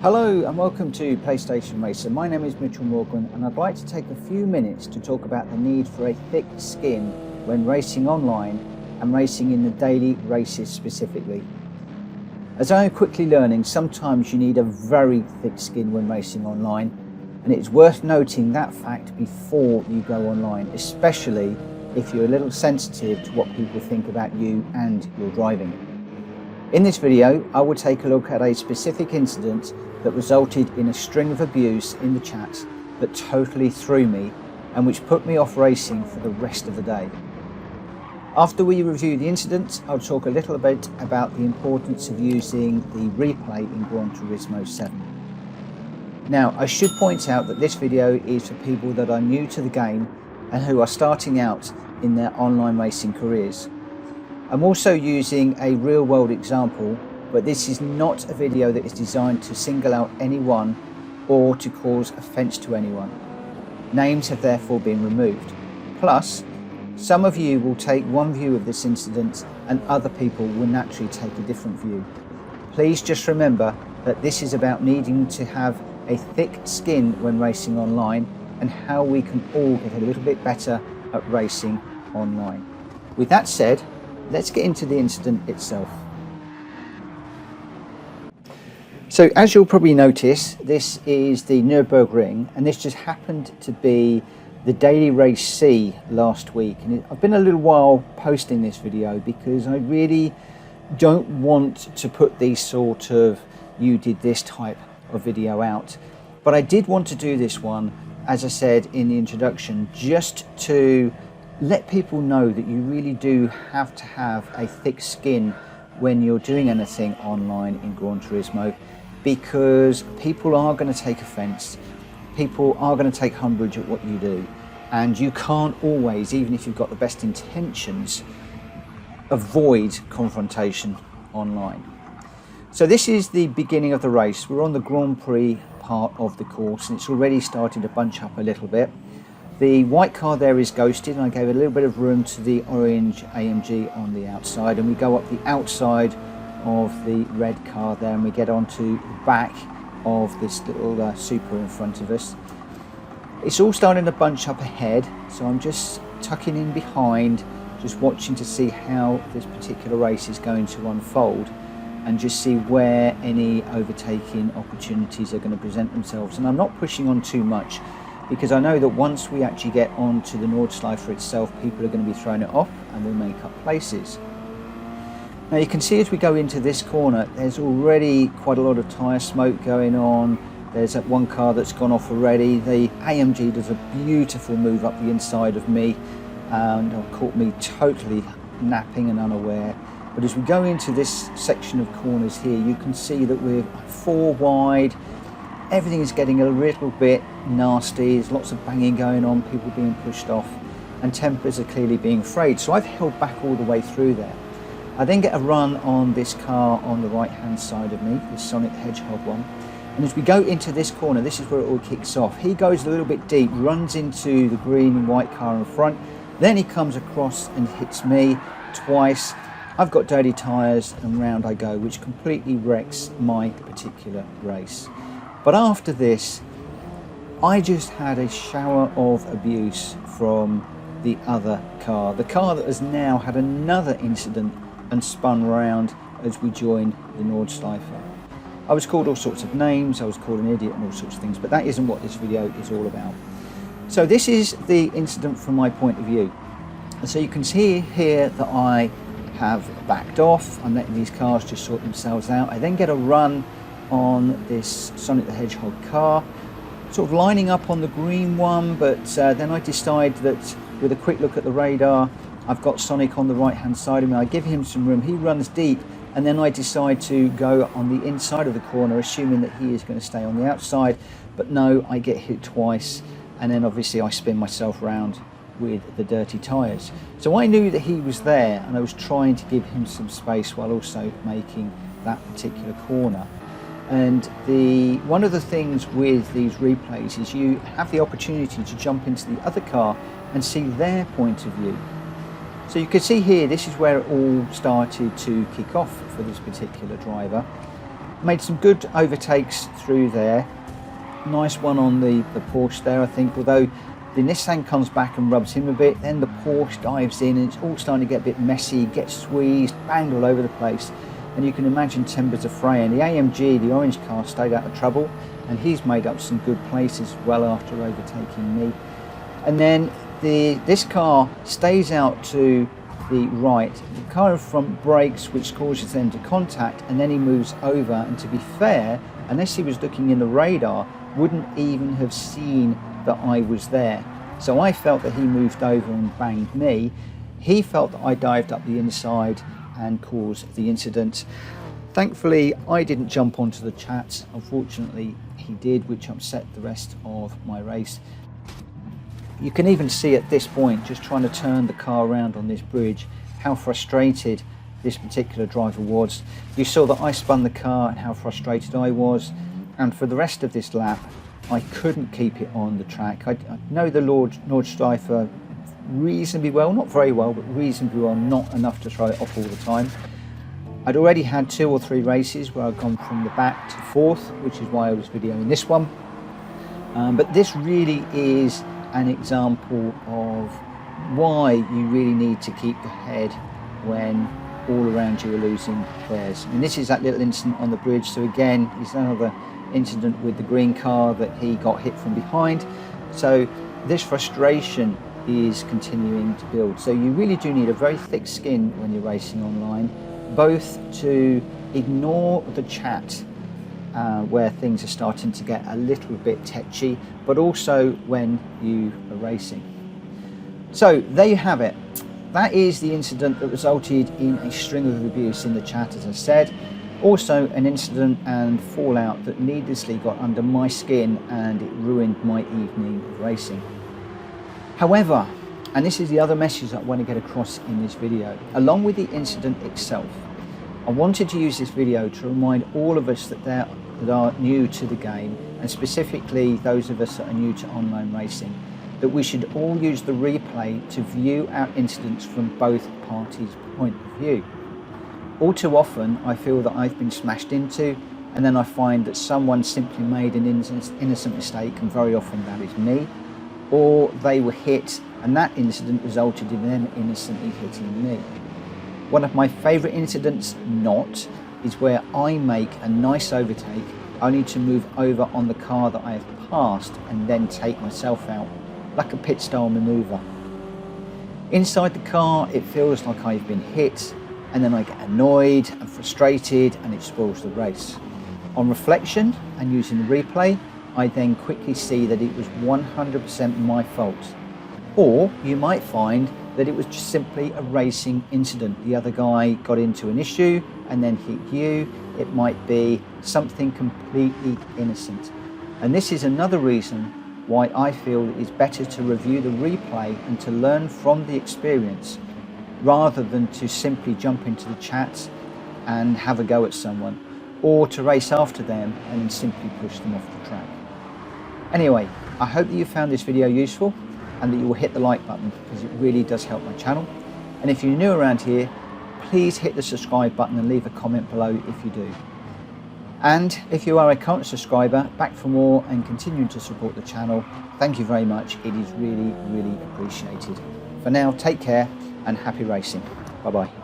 Hello and welcome to PlayStation Racer. My name is Mitchell Morgan and I'd like to take a few minutes to talk about the need for a thick skin when racing online and racing in the daily races specifically. As I am quickly learning, sometimes you need a very thick skin when racing online, and it's worth noting that fact before you go online, especially if you're a little sensitive to what people think about you and your driving. In this video, I will take a look at a specific incident that resulted in a string of abuse in the chat that totally threw me and which put me off racing for the rest of the day. After we review the incident, I'll talk a little bit about the importance of using the replay in Gran Turismo 7. Now, I should point out that this video is for people that are new to the game and who are starting out in their online racing careers. I'm also using a real-world example, but this is not a video that is designed to single out anyone or to cause offence to anyone. Names have therefore been removed. Plus, some of you will take one view of this incident and other people will naturally take a different view. Please just remember that this is about needing to have a thick skin when racing online and how we can all get a little bit better at racing online. With that said, let's get into the incident itself. So as you'll probably notice, this is the Nürburgring, and this just happened to be the Daily Race C last week. And I've been a little while posting this video because I really don't want to put these sort of you did this type of video out. But I did want to do this one, as I said in the introduction, just to let people know that you really do have to have a thick skin when you're doing anything online in Gran Turismo, because people are going to take offence, people are going to take umbrage at what you do, and you can't always, even if you've got the best intentions, avoid confrontation online. So this is the beginning of the race. We're on the Grand Prix part of the course and it's already started to bunch up a little bit. The white car there is ghosted, and I gave a little bit of room to the orange AMG on the outside, and we go up the outside of the red car there and we get onto the back of this little Super in front of us. It's all starting to bunch up ahead, so I'm just tucking in behind, just watching to see how this particular race is going to unfold and just see where any overtaking opportunities are going to present themselves. And I'm not pushing on too much, because I know that once we actually get onto the Nordschleife itself, people are going to be throwing it off and we'll make up places. Now you can see as we go into this corner, there's already quite a lot of tyre smoke going on. There's that one car that's gone off already. The AMG does a beautiful move up the inside of me and caught me totally napping and unaware. But as we go into this section of corners here, you can see that we're 4 wide. Everything is getting a little bit nasty. There's lots of banging going on, people being pushed off, and tempers are clearly being frayed. So I've held back all the way through there. I then get a run on this car on the right hand side of me, this Sonic the Hedgehog one. And as we go into this corner, this is where it all kicks off. He goes a little bit deep, runs into the green and white car in front. Then he comes across and hits me twice. I've got dirty tyres and round I go, which completely wrecks my particular race. But after this, I just had a shower of abuse from the other car. The car that has now had another incident and spun round as we joined the Nordschleife. I was called all sorts of names, I was called an idiot and all sorts of things, but that isn't what this video is all about. So this is the incident from my point of view. And so you can see here that I have backed off. I'm letting these cars just sort themselves out. I then get a run on this Sonic the Hedgehog car, sort of lining up on the green one, but then I decide that with a quick look at the radar, I've got Sonic on the right hand side of me. I give him some room, he runs deep, and then I decide to go on the inside of the corner, assuming that he is going to stay on the outside, but no, I get hit twice, and then obviously I spin myself round with the dirty tyres. So I knew that he was there, and I was trying to give him some space while also making that particular corner. And one of the things with these replays is you have the opportunity to jump into the other car and see their point of view. So you can see here, this is where it all started to kick off for this particular driver. Made some good overtakes through there. Nice one on the Porsche there, I think, although the Nissan comes back and rubs him a bit, then the Porsche dives in and it's all starting to get a bit messy, gets squeezed, banged all over the place, and you can imagine timbers are fraying. The AMG, the orange car, stayed out of trouble, and he's made up some good places well after overtaking me. And then this car stays out to the right. The car in front brakes, which causes them to contact, and then he moves over, and to be fair, unless he was looking in the radar, wouldn't even have seen that I was there. So I felt that he moved over and banged me. He felt that I dived up the inside and caused the incident. Thankfully, I didn't jump onto the chat. Unfortunately, he did, which upset the rest of my race. You can even see at this point, just trying to turn the car around on this bridge, how frustrated this particular driver was. You saw that I spun the car and how frustrated I was. And for the rest of this lap, I couldn't keep it on the track. I know the Nordschleife reasonably well, not very well, but reasonably well, not enough to throw it off all the time. I'd already had 2 or 3 races where I'd gone from the back to 4th, which is why I was videoing this one. But this really is an example of why you really need to keep your head when all around you are losing theirs. And this is that little incident on the bridge. So again, it's another incident with the green car that he got hit from behind. So this frustration is continuing to build. So you really do need a very thick skin when you're racing online, both to ignore the chat where things are starting to get a little bit tetchy, but also when you are racing. So there you have it. That is the incident that resulted in a string of abuse in the chat, as I said. Also an incident and fallout that needlessly got under my skin, and it ruined my evening of racing. However, and this is the other message that I want to get across in this video, along with the incident itself, I wanted to use this video to remind all of us that are new to the game, and specifically those of us that are new to online racing, that we should all use the replay to view our incidents from both parties' point of view. All too often I feel that I've been smashed into, and then I find that someone simply made an innocent mistake, and very often that is me, or they were hit and that incident resulted in them innocently hitting me. One of my favourite incidents not is where I make a nice overtake only to move over on the car that I have passed and then take myself out, like a pit style manoeuvre. Inside the car it feels like I've been hit, and then I get annoyed and frustrated and it spoils the race. On reflection and using the replay, I then quickly see that it was 100% my fault. Or you might find that it was just simply a racing incident. The other guy got into an issue and then hit you. It might be something completely innocent. And this is another reason why I feel it is better to review the replay and to learn from the experience, rather than to simply jump into the chat and have a go at someone, or to race after them and then simply push them off the track. Anyway, I hope that you found this video useful and that you will hit the like button, because it really does help my channel. And if you're new around here, please hit the subscribe button and leave a comment below if you do. And if you are a current subscriber, back for more and continue to support the channel, thank you very much. It is really, really appreciated. For now, take care and happy racing. Bye bye.